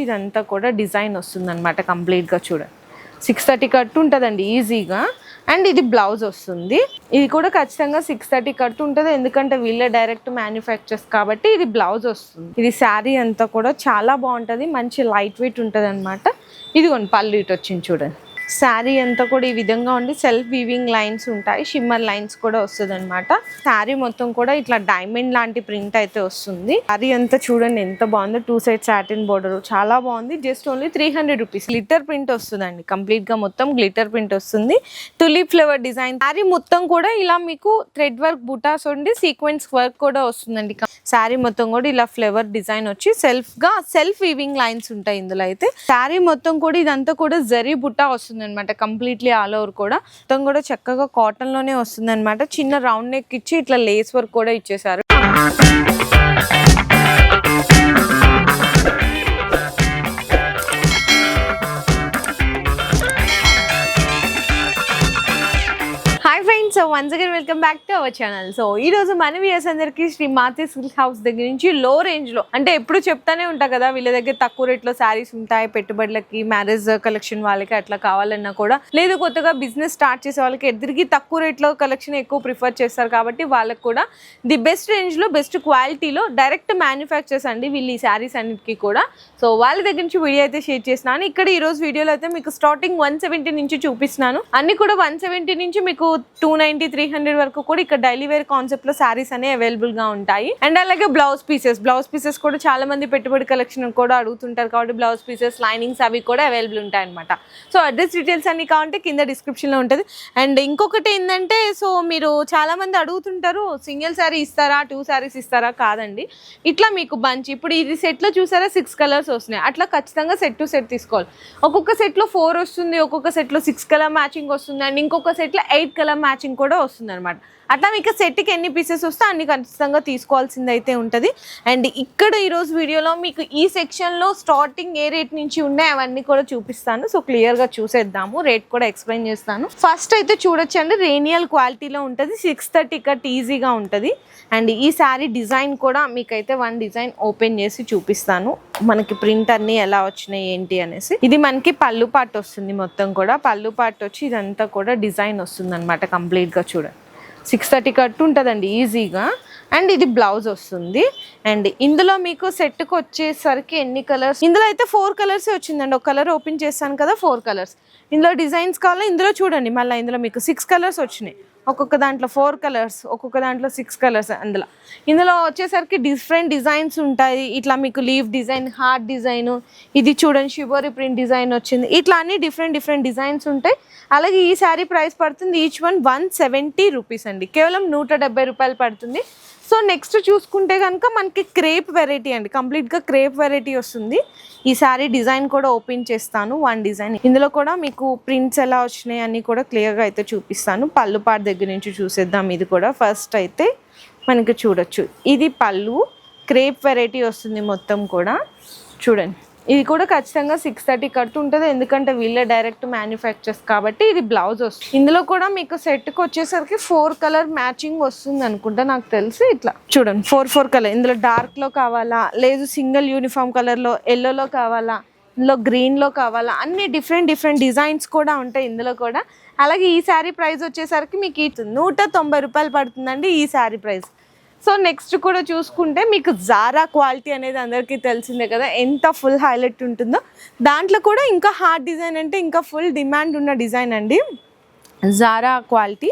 ఇదంతా కూడా డిజైన్ వస్తుంది అనమాట కంప్లీట్గా. చూడండి 630 కట్ ఉంటుందండి ఈజీగా. అండ్ ఇది బ్లౌజ్ వస్తుంది. ఇది కూడా ఖచ్చితంగా 630 కట్ ఉంటుంది, ఎందుకంటే వీళ్ళే డైరెక్ట్ మ్యానుఫ్యాక్చర్స్ కాబట్టి. ఇది బ్లౌజ్ వస్తుంది. ఇది శారీ అంతా కూడా చాలా బాగుంటుంది, మంచి లైట్ వెయిట్ ఉంటుంది అనమాట. ఇదిగోండి పళ్ళు ఇటు వచ్చింది చూడండి. శారీ అంతా కూడా ఈ విధంగా ఉండి సెల్ఫ్ వీవింగ్ లైన్స్ ఉంటాయి, షిమ్మర్ లైన్స్ కూడా వస్తుంది అనమాట. శారీ మొత్తం కూడా ఇట్లా డైమండ్ లాంటి ప్రింట్ అయితే వస్తుంది. శారీ అంతా చూడండి ఎంత బాగుందో, 2 సైడ్ సాటిన్ బోర్డర్ చాలా బాగుంది. Just only 300 rupees. Glitter print వస్తుందండి, కంప్లీట్ గా మొత్తం గ్లిటర్ ప్రింట్ వస్తుంది. Tulip flower design. శారీ మొత్తం కూడా ఇలా మీకు థ్రెడ్ వర్క్ బుటాస్ ఉండి సీక్వెన్స్ వర్క్ కూడా వస్తుందండి. శారీ మొత్తం కూడా ఇలా ఫ్లవర్ డిజైన్ వచ్చి సెల్ఫ్ వీవింగ్ లైన్స్ ఉంటాయి ఇందులో అయితే. శారీ మొత్తం కూడా ఇదంతా కూడా జరీ బుట్టా వస్తుంది అనమాట, కంప్లీట్లీ ఆల్ ఓవర్ కూడా. మొత్తం కూడా చక్కగా కాటన్ లోనే వస్తుంది అనమాట. చిన్న రౌండ్ నెక్ ఇచ్చి ఇట్లా లేస్ వర్క్ కూడా ఇచ్చేసారు. So once again welcome back to our channel. So ఈ రోజు మన వ్యూయర్స్ అందరికి శ్రీ మాతే సిల్క్ హౌస్ దగ్గర నుంచి లో రేంజ్ లో, అంటే ఎప్పుడు చెప్తానే ఉంటా కదా వీళ్ళ దగ్గర తక్కువ రేట్ లో శారీస్ ఉంటాయి, పెట్టుబడులకి మ్యారేజ్ కలెక్షన్ వాళ్ళకి అట్లా కావాలన్నా కూడా, లేదు కొత్తగా బిజినెస్ స్టార్ట్ చేసే వాళ్ళకి ఎదురికి తక్కువ రేట్ లో కలెక్షన్ ఎక్కువ ప్రిఫర్ చేస్తారు కాబట్టి వాళ్ళకి కూడా ది బెస్ట్ రేంజ్ లో బెస్ట్ క్వాలిటీలో డైరెక్ట్ మ్యానుఫ్యాక్చర్స్ అండి వీళ్ళు ఈ శారీస్ అన్నిటికీ కూడా. సో వాళ్ళ దగ్గర నుంచి వీడియో అయితే షేర్ చేస్తున్నాను. ఇక్కడ ఈ రోజు వీడియోలో అయితే మీకు స్టార్టింగ్ 170 నుంచి చూపిస్తున్నాను. అన్ని కూడా 170 నుంచి మీకు 290, 300 వరకు కూడా ఇక్కడ డైలీ వేర్ కాన్సెప్ట్ లో శారీస్ అనేవి అవైలబుల్ గా ఉంటాయి. అండ్ అలాగే బ్లౌజ్ పీసెస్ కూడా చాలా మంది పెట్టుబడి కలెక్షన్ కూడా అడుగుతుంటారు కాబట్టి బ్లౌజ్ పీసెస్, లైనింగ్స్ అవి కూడా అవైలబుల్ ఉంటాయి అనమాట. సో అడ్రస్ డీటెయిల్స్ అన్ని కావాలంటే కింద డిస్క్రిప్షన్ లో ఉంటుంది. అండ్ ఇంకొకటి ఏంటంటే, సో మీరు చాలా మంది అడుగుతుంటారు సింగిల్ శారీ ఇస్తారా, 2 శారీస్ ఇస్తారా? కాదండి, ఇట్లా మీకు బంచ్. ఇప్పుడు ఇది సెట్ లో చూసారా 6 కలర్స్ వస్తున్నాయి, అట్లా ఖచ్చితంగా సెట్ టు సెట్ తీసుకోవాలి. ఒక్కొక్క సెట్ లో 4 వస్తుంది, ఒక్కొక్క సెట్ లో 6 కలర్ మ్యాచింగ్ వస్తుంది, అండ్ ఇంకొక సెట్ లో 8 కలర్ మ్యాచింగ్ కూడా వస్తుంది అనమాట. అట్లా మీకు సెట్కి ఎన్ని పీసెస్ వస్తే అన్ని ఖచ్చితంగా తీసుకోవాల్సింది అయితే ఉంటుంది. అండ్ ఇక్కడ ఈరోజు వీడియోలో మీకు ఈ సెక్షన్లో స్టార్టింగ్ ఏ రేట్ నుంచి ఉన్నాయి అవన్నీ కూడా చూపిస్తాను. సో క్లియర్గా చూసేద్దాము, రేట్ కూడా ఎక్స్ప్లెయిన్ చేస్తాను. ఫస్ట్ అయితే చూడొచ్చండి, రేనియల్ క్వాలిటీలో ఉంటుంది, 630 కట్ ఈజీగా ఉంటుంది. అండ్ ఈ శారీ డిజైన్ కూడా మీకైతే 1 డిజైన్ ఓపెన్ చేసి చూపిస్తాను, మనకి ప్రింట్ అన్ని ఎలా వచ్చినాయి ఏంటి అనేసి. ఇది మనకి పళ్ళు పార్ట్ వస్తుంది, మొత్తం కూడా పళ్ళు పార్ట్ వచ్చి ఇదంతా కూడా డిజైన్ వస్తుంది అనమాట కంప్లీట్గా. చూడండి 630 కట్ ఉంటుందండి ఈజీగా. అండ్ ఇది బ్లౌజ్ వస్తుంది. అండ్ ఇందులో మీకు సెట్కి వచ్చేసరికి ఎన్ని కలర్స్, ఇందులో అయితే 4 కలర్స్ వచ్చిందండి. ఒక కలర్ ఓపెన్ చేస్తాను కదా, 4 కలర్స్. ఇందులో డిజైన్స్ కావాలా, ఇందులో చూడండి మళ్ళీ ఇందులో మీకు 6 కలర్స్ వచ్చినాయి. ఒక్కొక్క దాంట్లో 4 కలర్స్, ఒక్కొక్క దాంట్లో 6 కలర్స్. ఇందులో వచ్చేసరికి డిఫరెంట్ డిజైన్స్ ఉంటాయి. ఇట్లా మీకు లీవ్ డిజైన్, హార్ట్ డిజైన్, ఇది చూడండి షిబోరి ప్రింట్ డిజైన్ వచ్చింది. ఇట్లా అన్ని డిఫరెంట్ డిజైన్స్ ఉంటాయి. అలాగే ఈ శారీ ప్రైస్ పడుతుంది ఈచ్ వన్ 170 రూపీస్ అండి, కేవలం 170 రూపాయలు పడుతుంది. సో నెక్స్ట్ చూసుకుంటే కనుక మనకి క్రేప్ వెరైటీ అండి, కంప్లీట్గా క్రేప్ వెరైటీ వస్తుంది. ఈ శారీ డిజైన్ కూడా ఓపెన్ చేస్తాను, 1 డిజైన్. ఇందులో కూడా మీకు ప్రింట్స్ ఎలా వచ్చినాయి అన్నీ కూడా క్లియర్గా అయితే చూపిస్తాను. పళ్ళు పార్ట్ దగ్గర నుంచి చూసేద్దాం. ఇది కూడా ఫస్ట్ అయితే మనకి చూడొచ్చు, ఇది పళ్ళు, క్రేప్ వెరైటీ వస్తుంది మొత్తం కూడా. చూడండి ఇది కూడా ఖచ్చితంగా 630 కట్ ఉంటుంది, ఎందుకంటే వీళ్ళే డైరెక్ట్ మ్యానుఫ్యాక్చర్స్ కాబట్టి. ఇది బ్లౌజ్ వస్తుంది. ఇందులో కూడా మీకు సెట్కి వచ్చేసరికి 4 కలర్ మ్యాచింగ్ వస్తుంది అనుకుంటా నాకు తెలిసి. ఇట్లా చూడండి 4 కలర్. ఇందులో డార్క్లో కావాలా, లేదు సింగిల్ యూనిఫామ్ కలర్లో, ఎల్లోలో కావాలా, ఇందులో గ్రీన్లో కావాలా, అన్ని డిఫరెంట్ డిజైన్స్ కూడా ఉంటాయి ఇందులో కూడా. అలాగే ఈ శారీ ప్రైస్ వచ్చేసరికి మీకు 190 రూపాయలు పడుతుందండి ఈ శారీ ప్రైస్. సో నెక్స్ట్ కూడా చూసుకుంటే మీకు జారా క్వాలిటీ అనేది అందరికీ తెలిసిందే కదా, ఎంత ఫుల్ హైలైట్ ఉంటుందో. దాంట్లో కూడా ఇంకా హార్డ్ డిజైన్ అంటే ఇంకా ఫుల్ డిమాండ్ ఉన్న డిజైన్ అండి జారా క్వాలిటీ.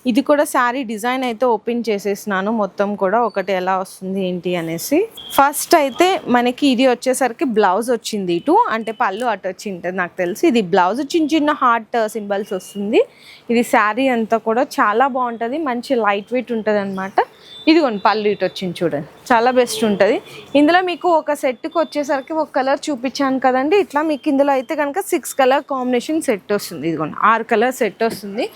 ఇది కూడా శారీ డిజైన్ అయితే ఓపెన్ చేసేసినాను మొత్తం కూడా, ఒకటి ఎలా వస్తుంది ఏంటి అనేసి. ఫస్ట్ అయితే మనకి ఇది వచ్చేసరికి బ్లౌజ్ వచ్చింది ఇటు, అంటే పళ్ళు అటు వచ్చి ఉంటుంది నాకు తెలిసి. ఇది బ్లౌజ్ చిన్న హార్ట్ సింబల్స్ వస్తుంది. ఇది శారీ అంతా కూడా చాలా బాగుంటుంది, మంచి లైట్ వెయిట్ ఉంటుంది అనమాట. ఇదిగోండి పళ్ళు ఇటు వచ్చింది చూడండి, చాలా బెస్ట్ ఉంటుంది. ఇందులో మీకు ఒక సెట్కి వచ్చేసరికి ఒక కలర్ చూపించాను కదండి, ఇట్లా మీకు ఇందులో అయితే కనుక 6 కలర్ కాంబినేషన్ సెట్ వస్తుంది. ఇదిగోండి 6 కలర్ సెట్ వస్తుంది.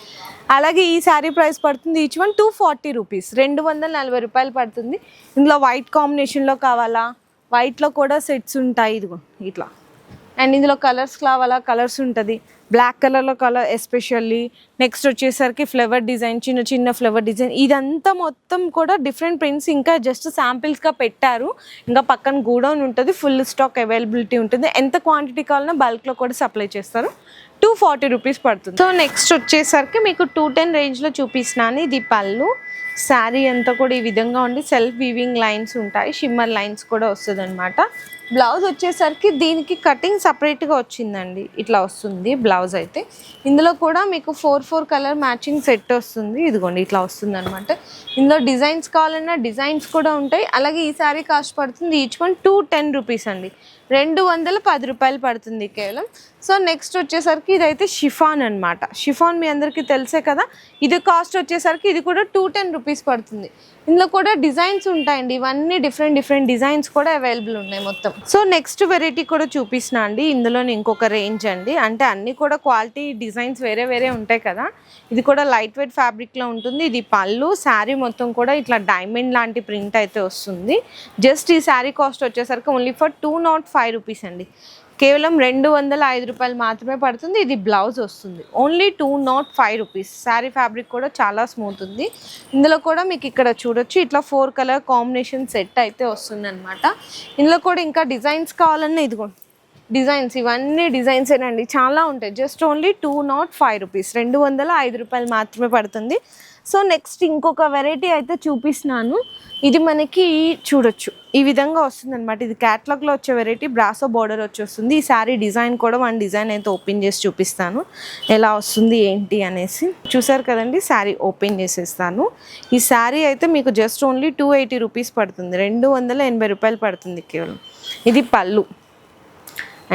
అలాగే ఈ శారీ ప్రైస్ పడుతుంది ఈచ్ వన్ 240 రూపీస్, 240 రూపాయలు పడుతుంది. ఇందులో వైట్ కాంబినేషన్లో కావాలా, వైట్లో కూడా సెట్స్ ఉంటాయి. ఇదిగో ఇట్లా అండ్ ఇందులో కలర్స్ కావాలా కలర్స్ ఉంటుంది, బ్లాక్ కలర్లో కలర్ ఎస్పెషల్లీ. నెక్స్ట్ వచ్చేసరికి ఫ్లవర్ డిజైన్, చిన్న చిన్న ఫ్లవర్ డిజైన్, ఇదంతా మొత్తం కూడా డిఫరెంట్ ప్రింట్స్ ఇంకా జస్ట్ శాంపిల్స్గా పెట్టారు. ఇంకా పక్కన గూడౌన్ ఉంటుంది, ఫుల్ స్టాక్ అవైలబిలిటీ ఉంటుంది. ఎంత క్వాంటిటీ కావాలన్నా బల్క్లో కూడా సప్లై చేస్తారు. 240 రూపీస్ పడుతుంది. సో నెక్స్ట్ వచ్చేసరికి మీకు 210 రేంజ్లో చూపిస్తున్నాను. ఇది పళ్ళు. శారీ అంతా కూడా ఈ విధంగా ఉండి సెల్ఫ్ వీవింగ్ లైన్స్ ఉంటాయి, షిమ్మర్ లైన్స్ కూడా వస్తుంది అనమాట. బ్లౌజ్ వచ్చేసరికి దీనికి కటింగ్ సపరేట్గా వచ్చిందండి, ఇట్లా వస్తుంది బ్లౌజ్ అయితే. ఇందులో కూడా మీకు 4 కలర్ మ్యాచింగ్ సెట్ వస్తుంది, ఇదిగోండి ఇట్లా వస్తుంది అనమాట. ఇందులో డిజైన్స్ కావాలన్నా డిజైన్స్ కూడా ఉంటాయి. అలాగే ఈ శారీ కాస్ట్ పడుతుంది ఈచ్ వన్ 210 రూపీస్ అండి, 210 రూపాయలు పడుతుంది కేవలం. సో నెక్స్ట్ వచ్చేసరికి ఇదైతే షిఫాన్ అనమాట. షిఫాన్ మీ అందరికీ తెలిసే కదా. ఇది కాస్ట్ వచ్చేసరికి ఇది కూడా 210 రూపీస్ పడుతుంది. ఇందులో కూడా డిజైన్స్ ఉంటాయండి, ఇవన్నీ డిఫరెంట్ డిజైన్స్ కూడా అవైలబుల్ ఉన్నాయి మొత్తం. సో నెక్స్ట్ వెరైటీ కూడా చూపిస్తున్నా అండి. ఇందులో ఇంకొక రేంజ్ అండి, అంటే అన్ని కూడా క్వాలిటీ డిజైన్స్ వేరే ఉంటాయి కదా. ఇది కూడా లైట్ వెయిట్ ఫ్యాబ్రిక్లో ఉంటుంది. ఇది పళ్ళు. శారీ మొత్తం కూడా ఇట్లా డైమండ్ లాంటి ప్రింట్ అయితే వస్తుంది. జస్ట్ ఈ శారీ కాస్ట్ వచ్చేసరికి ఓన్లీ ఫర్ 205 రూపీస్ అండి, కేవలం 205 రూపాయలు మాత్రమే పడుతుంది. ఇది బ్లౌజ్ వస్తుంది, ఓన్లీ 205 రూపీస్. శారీ ఫ్యాబ్రిక్ కూడా చాలా స్మూత్ ఉంది. ఇందులో కూడా మీకు ఇక్కడ చూడొచ్చు ఇట్లా 4 కలర్ కాంబినేషన్ సెట్ అయితే వస్తుంది అనమాట. ఇందులో కూడా ఇంకా డిజైన్స్ కావాలన్నా ఇదిగో డిజైన్స్, ఇవన్నీ డిజైన్స్ ఏనండి, చాలా ఉంటాయి. జస్ట్ ఓన్లీ 205 రూపీస్, 205 రూపాయలు మాత్రమే పడుతుంది. సో నెక్స్ట్ ఇంకొక వెరైటీ అయితే చూపిస్తున్నాను. ఇది మనకి చూడొచ్చు ఈ విధంగా వస్తుంది అనమాట. ఇది క్యాటలాగ్లో వచ్చే వెరైటీ, బ్రాసో బార్డర్ వచ్చేస్తుంది. ఈ శారీ డిజైన్ కూడా వన్ డిజైన్ అయితే ఓపెన్ చేసి చూపిస్తాను ఎలా వస్తుంది ఏంటి అనేసి. చూసారు కదండి, శారీ ఓపెన్ చేసేస్తాను. ఈ శారీ అయితే మీకు జస్ట్ ఓన్లీ 280 రూపీస్ పడుతుంది, 280 రూపాయలు పడుతుంది కేవలం. ఇది పళ్ళు.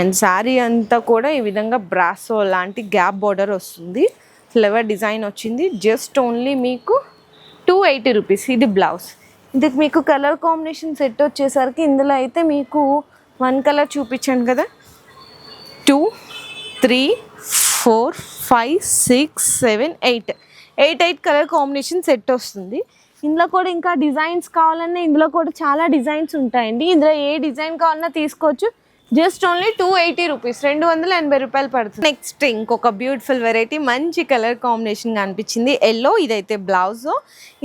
అండ్ శారీ అంతా కూడా ఈ విధంగా బ్రాసో లాంటి గ్యాప్ బార్డర్ వస్తుంది, ఫ్లవర్ డిజైన్ వచ్చింది. జస్ట్ ఓన్లీ మీకు 280 రూపీస్. ఇది బ్లౌజ్. ఇది మీకు కలర్ కాంబినేషన్ సెట్ వచ్చేసరికి ఇందులో అయితే మీకు 1 కలర్ చూపించాను కదా, 2, 3, 4, 5, 6, 7, 8 కలర్ కాంబినేషన్ సెట్ వస్తుంది. ఇందులో కూడా ఇంకా డిజైన్స్ కావాలన్నా ఇందులో కూడా చాలా డిజైన్స్ ఉంటాయండి. ఇందులో ఏ డిజైన్ కావాలన్నా తీసుకోవచ్చు. జస్ట్ ఓన్లీ 280 రూపీస్, 280 రూపాయలు పడుతుంది. నెక్స్ట్ ఇంకొక బ్యూటిఫుల్ వెరైటీ, మంచి కలర్ కాంబినేషన్ అనిపించింది, ఎల్లో. ఇదైతే బ్లౌజ్.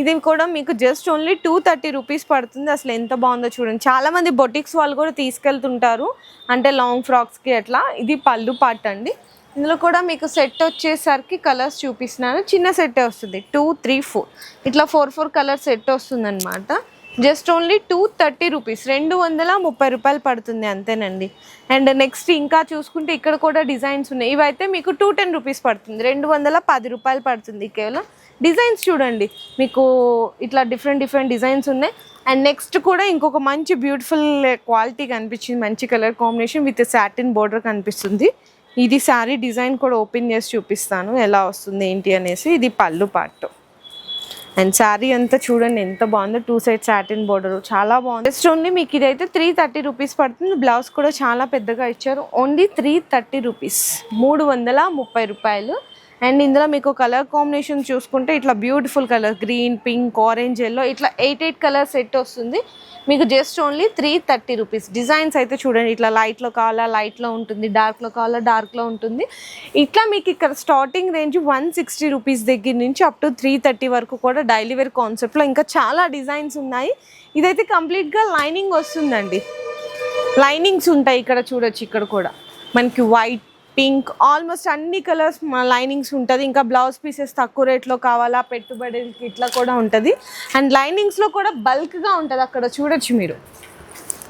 ఇది కూడా మీకు జస్ట్ ఓన్లీ 230 రూపీస్ పడుతుంది. అసలు ఎంత బాగుందో చూడండి. చాలామంది బొటిక్స్ వాళ్ళు కూడా తీసుకెళ్తుంటారు, అంటే లాంగ్ ఫ్రాక్స్కి అట్లా. ఇది పళ్ళు పార్ట్ అండి. ఇందులో కూడా మీకు సెట్ వచ్చేసరికి కలర్స్ చూపిస్తున్నాను. చిన్న సెట్ వస్తుంది, 2, 3, 4 ఇట్లా 4 కలర్ సెట్ వస్తుంది అనమాట. జస్ట్ ఓన్లీ 230 రూపీస్, 230 రూపాయలు పడుతుంది అంతేనండి. అండ్ నెక్స్ట్ ఇంకా చూసుకుంటే ఇక్కడ కూడా డిజైన్స్ ఉన్నాయి. ఇవైతే మీకు 210 రూపీస్ పడుతుంది, 210 రూపాయలు పడుతుంది కేవలం. డిజైన్స్ చూడండి, మీకు ఇట్లా డిఫరెంట్ డిజైన్స్ ఉన్నాయి. అండ్ నెక్స్ట్ కూడా ఇంకొక మంచి బ్యూటిఫుల్ క్వాలిటీ కనిపించింది, మంచి colour combination with satin border కనిపిస్తుంది. ఇది శారీ డిజైన్ కూడా ఓపెన్ చేసి చూపిస్తాను ఎలా వస్తుంది ఏంటి అనేసి. ఇది పళ్ళు పార్ట్. అండ్ శారీ అంతా చూడండి ఎంత బాగుందో, 2 సైడ్ సాటిన్ బోర్డర్ చాలా బాగుంది. జస్ట్ ఓన్లీ మీకు ఇదైతే 330 రూపీస్ పడుతుంది. బ్లౌజ్ కూడా చాలా పెద్దగా ఇచ్చారు, ఓన్లీ 330 రూపీస్, 330 రూపాయలు. అండ్ ఇందులో మీకు కలర్ కాంబినేషన్ చూసుకుంటే ఇట్లా beautiful colour, green, pink, orange, yellow, ఇట్లా 8 కలర్ సెట్ వస్తుంది మీకు. Just only 330 rupees. డిజైన్స్ అయితే చూడండి, ఇట్లా లైట్లో కావాలా లైట్లో ఉంటుంది, డార్క్లో కావాలా డార్క్లో ఉంటుంది. ఇట్లా మీకు ఇక్కడ స్టార్టింగ్ రేంజ్ 160 రూపీస్ దగ్గర నుంచి అప్ టు 330 వరకు కూడా డైలీ వేర్ కాన్సెప్ట్లో ఇంకా చాలా డిజైన్స్ ఉన్నాయి. ఇదైతే కంప్లీట్గా లైనింగ్ వస్తుందండి, లైనింగ్స్ ఉంటాయి ఇక్కడ చూడొచ్చు. ఇక్కడ కూడా మనకి వైట్, పింక్, ఆల్మోస్ట్ అన్ని కలర్స్ లైనింగ్స్ ఉంటుంది. ఇంకా బ్లౌజ్ పీసెస్ తక్కువ రేట్లో కావాలా పెట్టుబడికి ఇట్లా కూడా ఉంటుంది. అండ్ లైనింగ్స్లో కూడా బల్క్గా ఉంటుంది, అక్కడ చూడొచ్చు మీరు.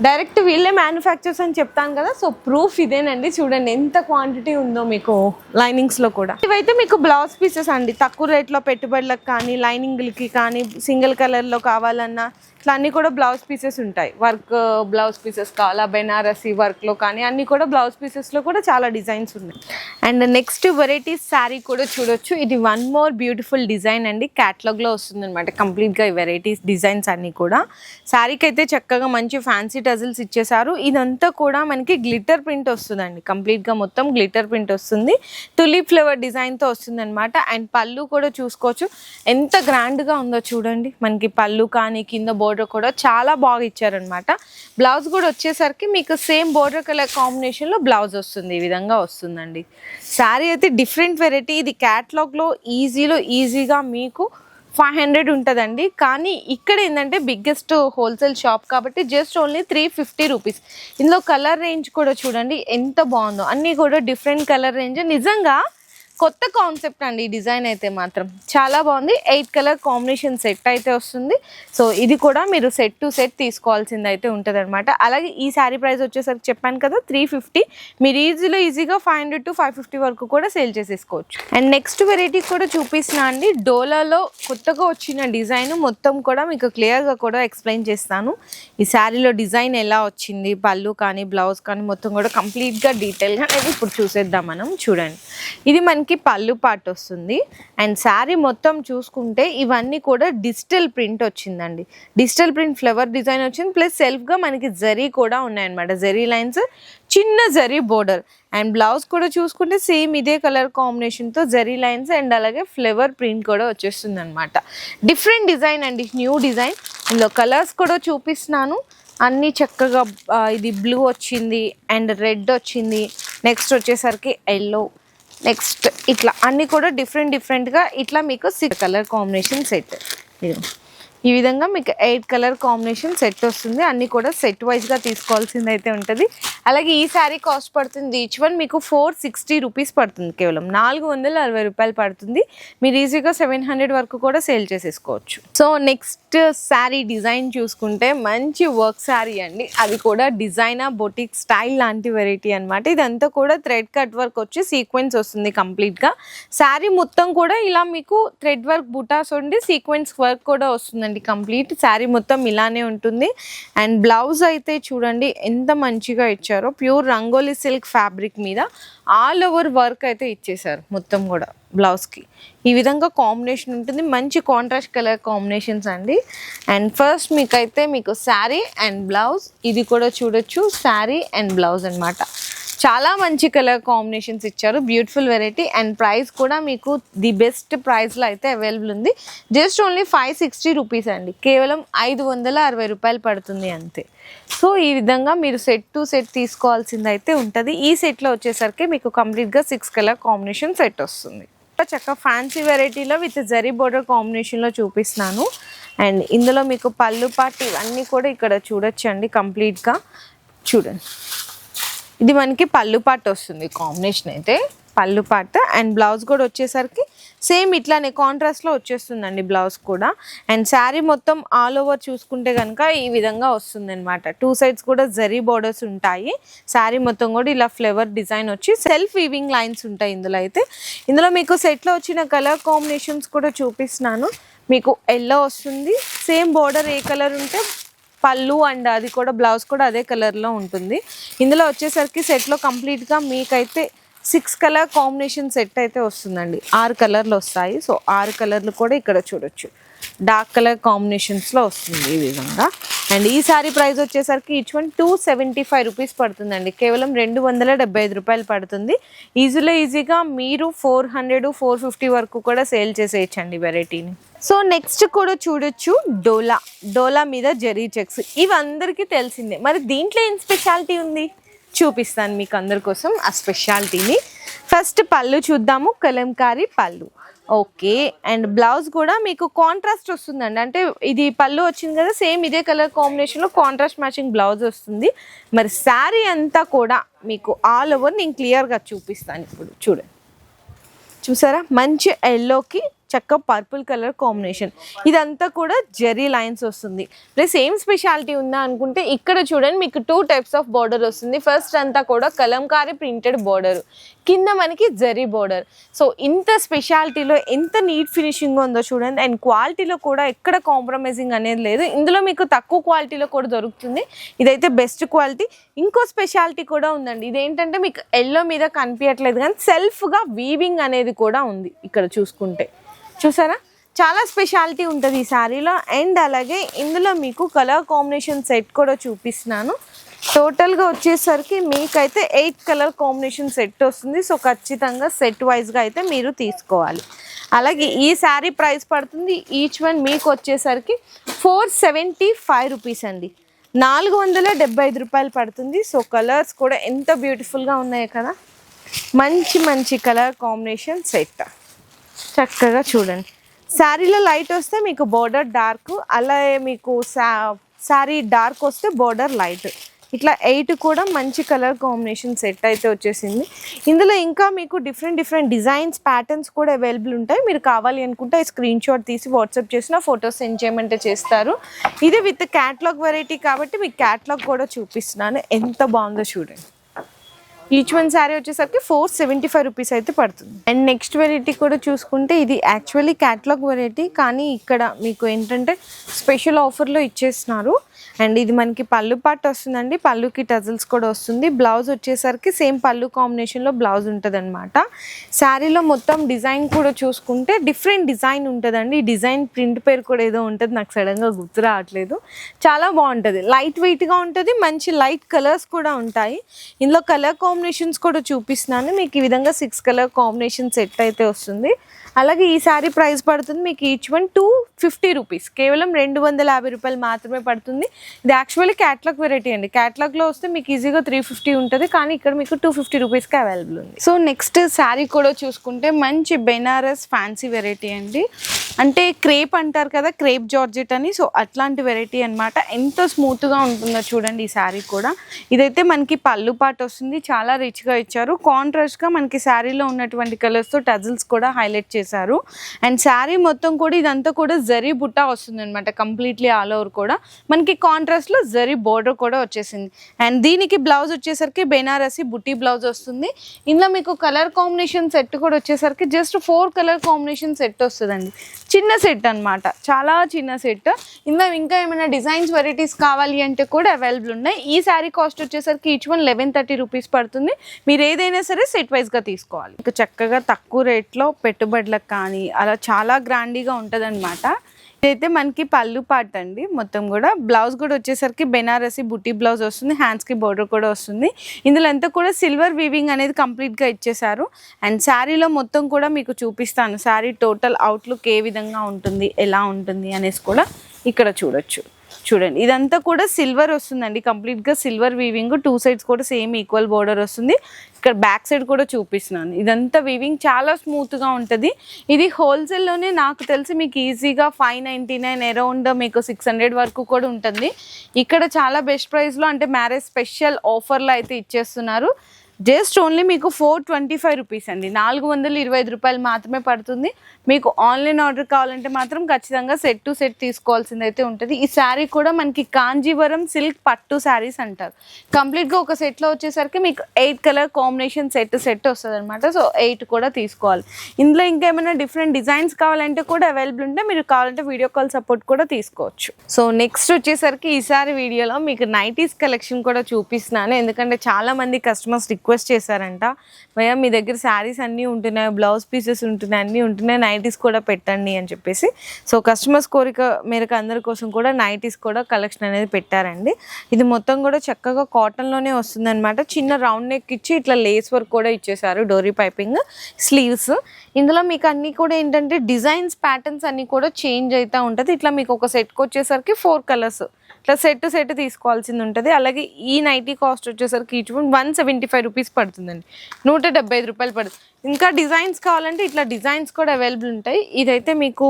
డైరెక్ట్ వీళ్ళే మ్యానుఫ్యాక్చర్స్ అని చెప్తాను కదా, సో ప్రూఫ్ ఇదేనండి. చూడండి ఎంత క్వాంటిటీ ఉందో మీకు లైనింగ్స్లో కూడా. ఇవైతే మీకు బ్లౌజ్ పీసెస్ అండి, తక్కువ రేట్లో పెట్టుబడులకు కానీ లైనింగ్లకి కానీ సింగిల్ కలర్లో కావాలన్నా ఇట్లా అన్నీ కూడా బ్లౌజ్ పీసెస్ ఉంటాయి. వర్క్ బ్లౌజ్ పీసెస్ కావాలా, బెనారసీ వర్క్లో కానీ అన్నీ కూడా బ్లౌజ్ పీసెస్లో కూడా చాలా డిజైన్స్ ఉన్నాయి. అండ్ నెక్స్ట్ వెరైటీస్ శారీ కూడా చూడొచ్చు. ఇది 1 మోర్ బ్యూటిఫుల్ డిజైన్ అండి, క్యాటలాగ్లో వస్తుంది అనమాట కంప్లీట్గా ఈ వెరైటీస్ డిజైన్స్ అన్నీ కూడా. శారీకి అయితే చక్కగా మంచి ఫ్యాన్సీ టజిల్స్ ఇచ్చేసారు. ఇదంతా కూడా మనకి గ్లిటర్ ప్రింట్ వస్తుందండి, కంప్లీట్గా మొత్తం గ్లిటర్ ప్రింట్ వస్తుంది, తులిప్ ఫ్లవర్ డిజైన్తో వస్తుంది అనమాట. అండ్ పళ్ళు కూడా చూసుకోవచ్చు ఎంత గ్రాండ్గా ఉందో చూడండి. మనకి పళ్ళు కానీ కింద బోర్డర్ బోర్డర్ కూడా చాలా బాగా ఇచ్చారనమాట. బ్లౌజ్ కూడా వచ్చేసరికి మీకు సేమ్ బోర్డర్ కలర్ కాంబినేషన్లో బ్లౌజ్ వస్తుంది, ఈ విధంగా వస్తుందండి. శారీ అయితే డిఫరెంట్ వెరైటీ. ఇది క్యాటలాగ్లో ఈజీగా మీకు 500 ఉంటుందండి. కానీ ఇక్కడ ఏంటంటే బిగ్గెస్ట్ హోల్సేల్ షాప్ కాబట్టి జస్ట్ ఓన్లీ 350 రూపీస్. ఇందులో కలర్ రేంజ్ కూడా చూడండి ఎంత బాగుందో, అన్నీ కూడా డిఫరెంట్ కలర్ రేంజ్. నిజంగా కొత్త కాన్సెప్ట్ అండి ఈ డిజైన్ అయితే మాత్రం చాలా బాగుంది. 8 కలర్ కాంబినేషన్ సెట్ అయితే వస్తుంది. సో ఇది కూడా మీరు సెట్ టు సెట్ తీసుకోవాల్సింది అయితే ఉంటుంది అనమాట. అలాగే ఈ శారీ ప్రైస్ వచ్చేసరికి చెప్పాను కదా 350. మీరు ఈజీగా 500 to 550 వరకు కూడా సేల్ చేసేసుకోవచ్చు. అండ్ నెక్స్ట్ వెరైటీ కూడా చూపిస్తున్నా అండి. డోలాలో కొత్తగా వచ్చిన డిజైన్ మొత్తం కూడా మీకు క్లియర్గా కూడా ఎక్స్ప్లెయిన్ చేస్తాను. ఈ శారీలో డిజైన్ ఎలా వచ్చింది, పళ్ళు కానీ బ్లౌజ్ కానీ మొత్తం కూడా కంప్లీట్గా డీటెయిల్గా అనేది ఇప్పుడు చూసేద్దాం మనం. చూడండి, ఇది మనకి పళ్ళు పార్ట్ వస్తుంది. అండ్ శారీ మొత్తం చూసుకుంటే ఇవన్నీ కూడా డిజిటల్ ప్రింట్ వచ్చిందండి. డిజిటల్ ప్రింట్ ఫ్లవర్ డిజైన్ వచ్చింది. ప్లస్ సెల్ఫ్గా మనకి జరీ కూడా ఉన్నాయన్నమాట. జరీ లైన్స్, చిన్న జరీ బోర్డర్. అండ్ బ్లౌజ్ కూడా చూసుకుంటే సేమ్ ఇదే కలర్ కాంబినేషన్తో జరీ లైన్స్ అండ్ అలాగే ఫ్లవర్ ప్రింట్ కూడా వచ్చేస్తుంది అనమాట. డిఫరెంట్ డిజైన్ అండి, న్యూ డిజైన్. ఇందులో కలర్స్ కూడా చూపిస్తున్నాను. అన్నీ చక్కగా ఇది బ్లూ వచ్చింది అండ్ రెడ్ వచ్చింది. నెక్స్ట్ వచ్చేసరికి ఎల్లో, నెక్స్ట్ ఇట్లా అన్నీ కూడా డిఫరెంట్గా ఇట్లా మీకు 6 కలర్ కాంబినేషన్ సెట్. ఈ విధంగా మీకు 8 కలర్ కాంబినేషన్ సెట్ వస్తుంది. అన్నీ కూడా సెట్ వైజ్గా తీసుకోవాల్సింది అయితే ఉంటుంది. అలాగే ఈ శారీ కాస్ట్ పడుతుంది ఈచ్ వన్ మీకు 460 రూపీస్ పడుతుంది. కేవలం 460 రూపాయలు పడుతుంది. మీరు ఈజీగా 700 వరకు కూడా సేల్ చేసేసుకోవచ్చు. సో నెక్స్ట్ శారీ డిజైన్ చూసుకుంటే మంచి వర్క్ శారీ అండి. అది కూడా డిజైనర్ బొటిక్ స్టైల్ లాంటి వెరైటీ అనమాట. ఇదంతా కూడా థ్రెడ్ కట్ వర్క్ వచ్చి సీక్వెన్స్ వస్తుంది కంప్లీట్గా. శారీ మొత్తం కూడా ఇలా మీకు థ్రెడ్ వర్క్ బుటాస్ ఉండి సీక్వెన్స్ వర్క్ కూడా వస్తుందండి. కంప్లీట్ శారీ మొత్తం ఇలానే ఉంటుంది. అండ్ బ్లౌజ్ అయితే చూడండి ఎంత మంచిగా ఇచ్చారో. ప్యూర్ రంగోలీ సిల్క్ ఫ్యాబ్రిక్ మీద ఆల్ ఓవర్ వర్క్ అయితే ఇచ్చేసారు మొత్తం కూడా బ్లౌజ్కి. ఈ విధంగా కాంబినేషన్ ఉంటుంది. మంచి కాంట్రాస్ట్ కలర్ కాంబినేషన్స్ అండి. అండ్ ఫస్ట్ మీకు శారీ అండ్ బ్లౌజ్ ఇది కూడా చూడొచ్చు. శారీ అండ్ బ్లౌజ్ అనమాట. చాలా మంచి కలర్ కాంబినేషన్స్ ఇచ్చారు. Beautiful variety. అండ్ ప్రైస్ కూడా మీకు ది బెస్ట్ ప్రైస్లో అయితే అవైలబుల్ ఉంది. జస్ట్ ఓన్లీ 560 రూపీస్ అండి. కేవలం 560 రూపాయలు పడుతుంది అంతే. సో ఈ విధంగా మీరు సెట్ టు సెట్ తీసుకోవాల్సింది అయితే ఉంటుంది. ఈ సెట్లో వచ్చేసరికి మీకు కంప్లీట్గా 6 కలర్ కాంబినేషన్ సెట్ వస్తుంది. చక్కగా ఫ్యాన్సీ వెరైటీలో విత్ జరీ బోర్డర్ కాంబినేషన్లో చూపిస్తున్నాను. అండ్ ఇందులో మీకు పళ్ళు పార్ట్ ఇవన్నీ కూడా ఇక్కడ చూడొచ్చండి. కంప్లీట్గా చూడండి, ఇది మనకి పళ్ళు పార్ట్ వస్తుంది కాంబినేషన్ అయితే. పళ్ళు పార్ట్ అండ్ బ్లౌజ్ కూడా వచ్చేసరికి సేమ్ ఇట్లానే కాంట్రాస్ట్లో వచ్చేస్తుందండి బ్లౌజ్ కూడా. అండ్ శారీ మొత్తం ఆల్ ఓవర్ చూసుకుంటే కనుక ఈ విధంగా వస్తుంది అనమాట. 2 సైడ్స్ కూడా జరీ బోర్డర్స్ ఉంటాయి. శారీ మొత్తం కూడా ఇలా ఫ్లవర్ డిజైన్ వచ్చి సెల్ఫ్ వీవింగ్ లైన్స్ ఉంటాయి ఇందులో అయితే. ఇందులో మీకు సెట్లో వచ్చిన కలర్ కాంబినేషన్స్ కూడా చూపిస్తున్నాను. మీకు ఎల్లో వస్తుంది. సేమ్ బోర్డర్ ఏ కలర్ ఉంటే పళ్ళు అండ్ అది కూడా బ్లౌజ్ కూడా అదే కలర్లో ఉంటుంది. ఇందులో వచ్చేసరికి సెట్లో కంప్లీట్గా మీకైతే 6 కలర్ కాంబినేషన్ సెట్ అయితే వస్తుందండి. 6 కలర్లు వస్తాయి. సో 6 కలర్లు కూడా ఇక్కడ చూడొచ్చు. డార్క్ కలర్ కాంబినేషన్స్లో వస్తుంది ఈ విధంగా. అండ్ ఈ సారీ ప్రైస్ వచ్చేసరికి ఈచ్ వన్ 275 రూపీస్ పడుతుందండి. కేవలం 275 రూపాయలు పడుతుంది. ఈజీగా మీరు 400 450 వరకు కూడా సేల్ చేసేయచ్చండి వెరైటీని. సో నెక్స్ట్ కూడా చూడొచ్చు డోలా మీద జరీ చెక్స్. ఇవి అందరికీ తెలిసిందే. మరి దీంట్లో ఏం స్పెషాలిటీ ఉంది చూపిస్తాను మీకు అందరి కోసం ఆ స్పెషాలిటీని. ఫస్ట్ పళ్ళు చూద్దాము. కలంకారీ పళ్ళు. ఓకే. అండ్ బ్లౌజ్ కూడా మీకు కాంట్రాస్ట్ వస్తుందండి. అంటే ఇది పళ్ళు వచ్చింది కదా, సేమ్ ఇదే కలర్ కాంబినేషన్లో కాంట్రాస్ట్ మ్యాచింగ్ బ్లౌజ్ వస్తుంది. మరి శారీ అంతా కూడా మీకు ఆల్ ఓవర్ నేను క్లియర్గా చూపిస్తాను ఇప్పుడు. చూడండి, చూసారా, మంచి ఎల్లోకి చక్క పర్పుల్ కలర్ కాంబినేషన్. ఇదంతా కూడా జెరీ లైన్స్ వస్తుంది. ప్లస్ ఏం స్పెషాలిటీ ఉందా అనుకుంటే ఇక్కడ చూడండి మీకు 2 టైప్స్ ఆఫ్ బార్డర్ వస్తుంది. ఫస్ట్ అంతా కూడా కలంకారీ ప్రింటెడ్ బార్డర్, కింద మనకి జరీ బార్డర్. సో ఇంత స్పెషాలిటీలో ఎంత నీట్ ఫినిషింగ్ ఉందో చూడండి. అండ్ క్వాలిటీలో కూడా ఎక్కడ కాంప్రమైజింగ్ అనేది లేదు. ఇందులో మీకు తక్కువ క్వాలిటీలో కూడా దొరుకుతుంది. ఇదైతే బెస్ట్ క్వాలిటీ. ఇంకో స్పెషాలిటీ కూడా ఉందండి. ఇదేంటంటే మీకు ఎల్లో మీద కనిపించట్లేదు కానీ సెల్ఫ్గా వీవింగ్ అనేది కూడా ఉంది ఇక్కడ చూసుకుంటే. చూసారా, చాలా స్పెషాలిటీ ఉంటుంది ఈ శారీలో. అండ్ అలాగే ఇందులో మీకు కలర్ కాంబినేషన్ సెట్ కూడా చూపిస్తున్నాను. టోటల్గా వచ్చేసరికి మీకైతే 8 కలర్ కాంబినేషన్ సెట్ వస్తుంది. సో ఖచ్చితంగా సెట్ వైజ్గా అయితే మీరు తీసుకోవాలి. అలాగే ఈ శారీ ప్రైస్ పడుతుంది ఈచ్ వన్ మీకు వచ్చేసరికి 475 రూపీస్ అండి. 475 రూపాయలు పడుతుంది. సో కలర్స్ కూడా ఎంత బ్యూటిఫుల్గా ఉన్నాయి కదా, మంచి మంచి కలర్ కాంబినేషన్ సెట్. చక్కగా చూడండి, శారీలో లైట్ వస్తే మీకు బోర్డర్ డార్క్, అలాగే మీకు శారీ డార్క్ వస్తే బోర్డర్ లైట్, ఇట్లా 8 కూడా మంచి కలర్ కాంబినేషన్ సెట్ అయితే వచ్చేసింది. ఇందులో ఇంకా మీకు డిఫరెంట్ డిజైన్స్ ప్యాటర్న్స్ కూడా అవైలబుల్ ఉంటాయి. మీరు కావాలి అనుకుంటే స్క్రీన్ షాట్ తీసి వాట్సాప్ చేసిన ఫొటోస్ సెండ్ చేయమంటే చేస్తారు. ఇది విత్ క్యాటలాగ్ వెరైటీ కాబట్టి మీకు క్యాటలాగ్ కూడా చూపిస్తున్నాను. ఎంత బాగుందో చూడండి. ఈచ్ వన్ శారీ వచ్చేసరికి 475 రూపీస్ అయితే పడుతుంది. అండ్ నెక్స్ట్ వెరైటీ కూడా చూసుకుంటే ఇది యాక్చువల్లీ క్యాటలాగ్ వెరైటీ, కానీ ఇక్కడ మీకు ఏంటంటే స్పెషల్ ఆఫర్లో ఇచ్చేస్తున్నారు. అండ్ ఇది మనకి పళ్ళు పార్ట్ వస్తుందండి, పళ్ళుకి టజల్స్ కూడా వస్తుంది. బ్లౌజ్ వచ్చేసరికి సేమ్ పళ్ళు కాంబినేషన్లో బ్లౌజ్ ఉంటుంది అనమాట. శారీలో మొత్తం డిజైన్ కూడా చూసుకుంటే డిఫరెంట్ డిజైన్ ఉంటుందండి. ఈ డిజైన్ ప్రింట్ పేరు కూడా ఏదో ఉంటుంది, నాకు సడన్గా గుర్తు రావట్లేదు. చాలా బాగుంటుంది, లైట్ వెయిట్గా ఉంటుంది, మంచి లైట్ కలర్స్ కూడా ఉంటాయి. ఇందులో కలర్ కాంబినేషన్స్ కూడా చూపిస్తున్నాను మీకు. ఈ విధంగా 6 కలర్ కాంబినేషన్ సెట్ అయితే వస్తుంది. అలాగే ఈ శారీ ప్రైస్ పడుతుంది మీకు ఈచ్ వన్ 250 రూపీస్, కేవలం 250 రూపాయలు మాత్రమే పడుతుంది. ఇది యాక్చువల్లీ క్యాటలాగ్ వెరైటీ అండి. క్యాటలాగ్లో వస్తే మీకు ఈజీగా 350 ఉంటుంది, కానీ ఇక్కడ మీకు 250 రూపీస్కి అవైలబుల్ ఉంది. సో నెక్స్ట్ శారీ కూడా చూసుకుంటే మంచి బెనారస్ ఫ్యాన్సీ వెరైటీ అండి. అంటే క్రేప్ అంటారు కదా, క్రేప్ జార్జెట్ అని, సో అట్లాంటి వెరైటీ అనమాట. ఎంత స్మూత్గా ఉంటుందో చూడండి ఈ శారీ కూడా. ఇదైతే మనకి పళ్ళు పాట వస్తుంది, చాలా రిచ్గా ఇచ్చారు. కాంట్రాస్ట్గా మనకి శారీలో ఉన్నటువంటి కలర్స్తో టజిల్స్ కూడా హైలైట్ చేశారు. అండ్ శారీ మొత్తం కూడా ఇదంతా కూడా జరీ బుట్ట వస్తుంది అనమాట, కంప్లీట్లీ ఆల్ ఓవర్ కూడా. మనకి కాంట్రాస్ట్లో జరీ బోర్డర్ కూడా వచ్చేసింది. అండ్ దీనికి బ్లౌజ్ వచ్చేసరికి బెనారసి బుట్టి బ్లౌజ్ వస్తుంది. ఇందులో మీకు కలర్ కాంబినేషన్ సెట్ కూడా వచ్చేసరికి జస్ట్ 4 కలర్ కాంబినేషన్ సెట్ వస్తుందండి. చిన్న సెట్ అనమాట, చాలా చిన్న సెట్. ఇందులో ఇంకా ఏమైనా డిజైన్స్ వెరైటీస్ కావాలి అంటే కూడా అవైలబుల్ ఉన్నాయి. ఈ శారీ కాస్ట్ వచ్చేసరికి ఈచ్ వన్ 1130 రూపీస్ పడుతుంది. మీరు ఏదైనా సరే సెట్ వైజ్గా తీసుకోవాలి. ఇంకా చక్కగా తక్కువ రేట్లో పెట్టుబడులకు కానీ అలా చాలా గ్రాండీగా ఉంటుంది అనమాట. ఇదైతే మనకి పళ్ళు పార్ట్ అండి మొత్తం కూడా. బ్లౌజ్ కూడా వచ్చేసరికి బెనారసి బుట్టి బ్లౌజ్ వస్తుంది, హ్యాండ్స్కి బోర్డర్ కూడా వస్తుంది. ఇందులో అంతా కూడా సిల్వర్ వీవింగ్ అనేది కంప్లీట్గా ఇచ్చేసారు. అండ్ శారీలో మొత్తం కూడా మీకు చూపిస్తాను, శారీ టోటల్ అవుట్లుక్ ఏ విధంగా ఉంటుంది, ఎలా ఉంటుంది అనేసి కూడా ఇక్కడ చూడొచ్చు. చూడండి, ఇదంతా కూడా సిల్వర్ వస్తుందండి, కంప్లీట్గా సిల్వర్ వీవింగ్. 2 సైడ్స్ కూడా సేమ్ ఈక్వల్ బోర్డర్ వస్తుంది. ఇక్కడ బ్యాక్ సైడ్ కూడా చూపిస్తున్నాను. ఇదంతా వీవింగ్ చాలా స్మూత్గా ఉంటుంది. ఇది హోల్సేల్లోనే నాకు తెలిసి మీకు ఈజీగా 599 అరౌండ్ మీకు 600 వరకు కూడా ఉంటుంది. ఇక్కడ చాలా బెస్ట్ ప్రైస్లో అంటే మ్యారేజ్ స్పెషల్ ఆఫర్లో అయితే ఇచ్చేస్తున్నారు. జస్ట్ ఓన్లీ మీకు 425 రూపీస్ అండి, 425 రూపాయలు మాత్రమే పడుతుంది. మీకు ఆన్లైన్ ఆర్డర్ కావాలంటే మాత్రం ఖచ్చితంగా సెట్ టు సెట్ తీసుకోవాల్సింది అయితే ఉంటుంది. ఈ శారీ కూడా మనకి కాంజీవరం సిల్క్ పట్టు శారీస్ అంటారు. కంప్లీట్గా ఒక సెట్లో వచ్చేసరికి మీకు 8 కలర్ కాంబినేషన్ సెట్ వస్తుంది అనమాట. సో 8 కూడా తీసుకోవాలి. ఇందులో ఇంకా ఏమైనా డిఫరెంట్ డిజైన్స్ కావాలంటే కూడా అవైలబుల్ ఉంటే మీరు కావాలంటే వీడియో కాల్ సపోర్ట్ కూడా తీసుకోవచ్చు. సో నెక్స్ట్ వచ్చేసరికి ఈసారి వీడియోలో మీకు నైటీస్ కలెక్షన్ కూడా చూపిస్తున్నాను. ఎందుకంటే చాలామంది కస్టమర్స్ రిక్వెస్ట్ చేశారంట, భయ్యా మీ దగ్గర శారీస్ అన్నీ ఉంటున్నాయి, బ్లౌజ్ పీసెస్ ఉంటున్నాయి, అన్నీ ఉంటున్నాయి, నైటీస్ కూడా పెట్టండి అని చెప్పేసి. సో కస్టమర్స్ కోరిక మేరకు అందరి కోసం కూడా నైటీస్ కూడా కలెక్షన్ అనేది పెట్టారండి. ఇది మొత్తం కూడా చక్కగా కాటన్లోనే వస్తుంది అనమాట. చిన్న రౌండ్ నెక్ ఇచ్చి ఇట్లా లేస్ వర్క్ కూడా ఇచ్చేసారు, డోరీ పైపింగ్, స్లీవ్స్. ఇందులో మీకు అన్నీ కూడా ఏంటంటే డిజైన్స్ ప్యాటర్న్స్ అన్నీ కూడా చేంజ్ అవుతూ ఉంటుంది. ఇట్లా మీకు ఒక సెట్కి వచ్చేసరికి 4 కలర్స్ ఇట్లా సెట్ తీసుకోవాల్సింది ఉంటుంది. అలాగే ఈ నైటీ కాస్ట్ వచ్చేసరికి ఈచ్ వన్ 175 రూపీస్ పడుతుందండి, 175 రూపాయలు పడుతుంది. ఇంకా డిజైన్స్ కావాలంటే ఇట్లా డిజైన్స్ కూడా అవైలబుల్ ఉంటాయి. ఇదైతే మీకు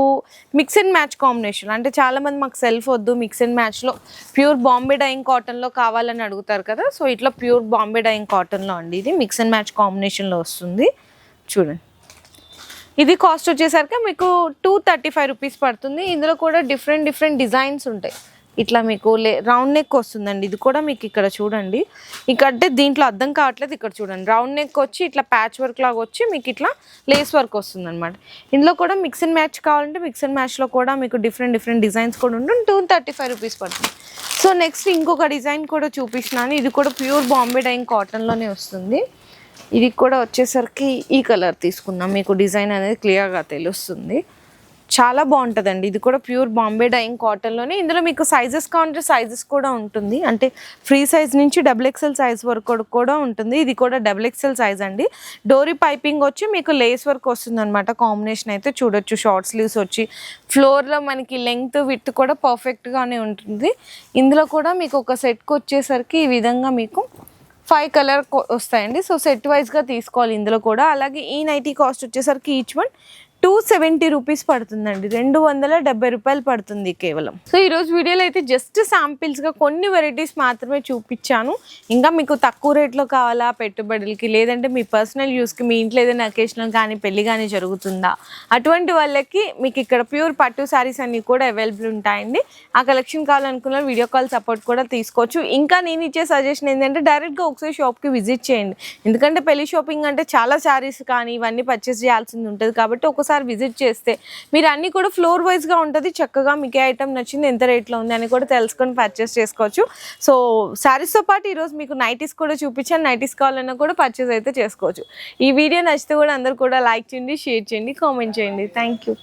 మిక్స్ అండ్ మ్యాచ్ కాంబినేషన్, అంటే చాలామంది మాకు సెల్ఫ్ వద్దు మిక్స్ అండ్ మ్యాచ్లో ప్యూర్ బాంబే డైయింగ్ కాటన్లో కావాలని అడుగుతారు కదా. సో ఇట్లా ప్యూర్ బాంబే డైయింగ్ కాటన్లో అండి, ఇది మిక్స్ అండ్ మ్యాచ్ కాంబినేషన్లో వస్తుంది. చూడండి, ఇది కాస్ట్ వచ్చేసరికి మీకు 235 రూపీస్ పడుతుంది. ఇందులో కూడా డిఫరెంట్ డిజైన్స్ ఉంటాయి. ఇట్లా మీకు రౌండ్ నెక్ వస్తుందండి. ఇది కూడా మీకు ఇక్కడ చూడండి, ఇక్కడ అంటే దీంట్లో అర్థం కావట్లేదు, ఇక్కడ చూడండి రౌండ్ నెక్ వచ్చి ఇట్లా ప్యాచ్ వర్క్ లాగా వచ్చి మీకు ఇట్లా లేస్ వర్క్ వస్తుంది అనమాట. ఇందులో కూడా మిక్స్ అండ్ మ్యాచ్ కావాలంటే మిక్స్ అండ్ మ్యాచ్లో కూడా మీకు డిఫరెంట్ డిజైన్స్ కూడా ఉంటుంది. 235 రూపీస్ పడుతుంది. సో నెక్స్ట్ ఇంకొక డిజైన్ కూడా చూపిస్తున్నాను. ఇది కూడా ప్యూర్ బాంబే డైయింగ్ కాటన్లోనే వస్తుంది. ఇది కూడా వచ్చేసరికి ఈ కలర్ తీసుకున్నాం, మీకు డిజైన్ అనేది క్లియర్గా తెలుస్తుంది. చాలా బాగుంటుందండి. ఇది కూడా ప్యూర్ బాంబే డైయింగ్ కాటన్లోనే. ఇందులో మీకు సైజెస్ కావాలంటే సైజెస్ కూడా ఉంటుంది. అంటే ఫ్రీ సైజ్ నుంచి XXL సైజ్ వరకు కూడా ఉంటుంది. ఇది కూడా XXL సైజ్ అండి. డోరీ పైపింగ్ వచ్చి మీకు లేస్ వర్క్ వస్తుంది అనమాట. కాంబినేషన్ అయితే చూడొచ్చు. షార్ట్ స్లీవ్స్ వచ్చి ఫ్లోర్లో మనకి లెంగ్త్ విడ్త్ కూడా పర్ఫెక్ట్గానే ఉంటుంది. ఇందులో కూడా మీకు ఒక సెట్కి వచ్చేసరికి ఈ విధంగా మీకు 5 కలర్ వస్తాయండి. సో సెట్ వైజ్గా తీసుకోవాలి ఇందులో కూడా. అలాగే ఈ నైటీ కాస్ట్ వచ్చేసరికి ఈచ్ వన్ 270 రూపీస్ పడుతుందండి. 270 రూపాయలు పడుతుంది కేవలం. సో ఈరోజు వీడియోలో అయితే జస్ట్ శాంపిల్స్గా కొన్ని వెరైటీస్ మాత్రమే చూపించాను. ఇంకా మీకు తక్కువ రేట్లో కావాలా పెట్టుబడులకి, లేదంటే మీ పర్సనల్ యూస్కి, మీ ఇంట్లో ఏదైనా అకేషనల్ కానీ పెళ్లి కానీ జరుగుతుందా, అటువంటి వాళ్ళకి మీకు ఇక్కడ ప్యూర్ పట్టు శారీస్ అన్నీ కూడా అవైలబుల్ ఉంటాయండి. ఆ కలెక్షన్ కావాలనుకున్న వీడియో కాల్ సపోర్ట్ కూడా తీసుకోవచ్చు. ఇంకా నేను ఇచ్చే సజెషన్ ఏంటంటే డైరెక్ట్గా ఒకసారి షాప్కి విజిట్ చేయండి. ఎందుకంటే పెళ్లి షాపింగ్ అంటే చాలా శారీస్ కానీ ఇవన్నీ పర్చేస్ చేయాల్సింది ఉంటుంది. కాబట్టి ఒకసారి విజిట్ చేస్తే మీరు అన్ని కూడా ఫ్లోర్ వైజ్గా ఉంటుంది. చక్కగా మీకు ఏ ఐటమ్ నచ్చింది, ఎంత రేట్లో ఉంది అని కూడా తెలుసుకొని పర్చేస్ చేసుకోవచ్చు. సో శారీస్తో పాటు ఈరోజు మీకు నైటీస్ కూడా చూపించాను. నైటీస్ కావాలన్నా కూడా పర్చేస్ అయితే చేసుకోవచ్చు. ఈ వీడియో నచ్చితే కూడా అందరూ కూడా లైక్ చేయండి, షేర్ చేయండి, కామెంట్ చేయండి. Thank you.